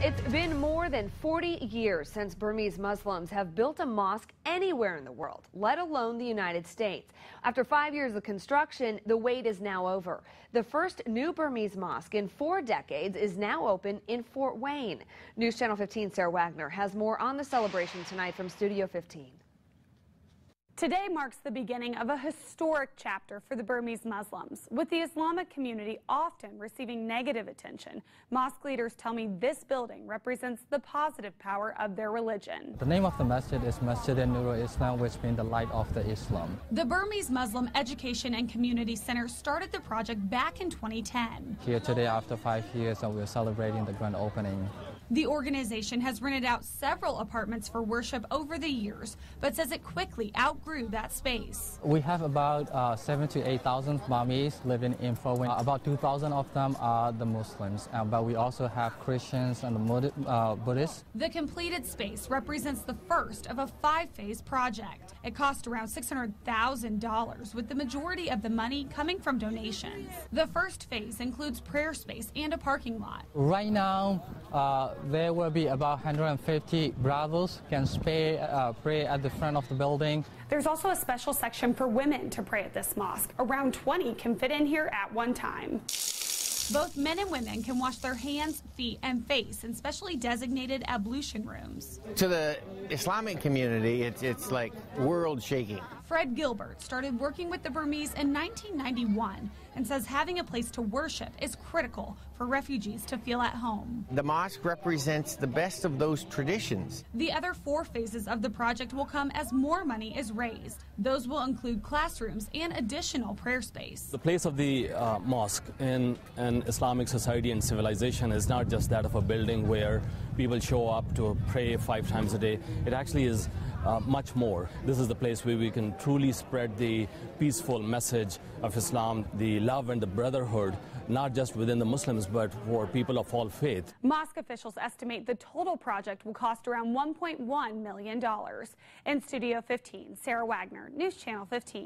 It's been more than 40 years since Burmese Muslims have built a mosque anywhere in the world, let alone the United States. After 5 years of construction, the wait is now over. The first new Burmese mosque in 4 decades is now open in Fort Wayne. News Channel 15's Sara Wagner has more on the celebration tonight from Studio 15. Today marks the beginning of a historic chapter for the Burmese Muslims. With the Islamic community often receiving negative attention, mosque leaders tell me this building represents the positive power of their religion. The name of the masjid is Masjid al-Nur Islam, which means the light of the Islam. The Burmese Muslim Education and Community Center started the project back in 2010. Here today, after 5 years, we're celebrating the grand opening. The organization has rented out several apartments for worship over the years, but says it quickly outgrew that space. We have about 7,000 to 8,000 Burmese living in Fort Wayne. About 2,000 of them are the Muslims, but we also have Christians and Buddhists. The completed space represents the first of a 5-phase project. It cost around $600,000, with the majority of the money coming from donations. The first phase includes prayer space and a parking lot. Right now, there will be about 150 brothers can pray at the front of the building. There's also a special section for women to pray at this mosque. Around 20 can fit in here at one time. Both men and women can wash their hands, feet, and face in specially designated ablution rooms. To the Islamic community, it's like world-shaking. Fred Gilbert started working with the Burmese in 1991 and says having a place to worship is critical for refugees to feel at home. The mosque represents the best of those traditions. The other 4 phases of the project will come as more money is raised. Those will include classrooms and additional prayer space. The place of the mosque in an Islamic society and civilization is not just that of a building where people show up to pray 5 times a day. It actually is much more. This is the place where we can truly spread the peaceful message of Islam, the love and the brotherhood, not just within the Muslims, but for people of all faith. Mosque officials estimate the total project will cost around $1.1 million. In Studio 15, Sara Wagner, News Channel 15.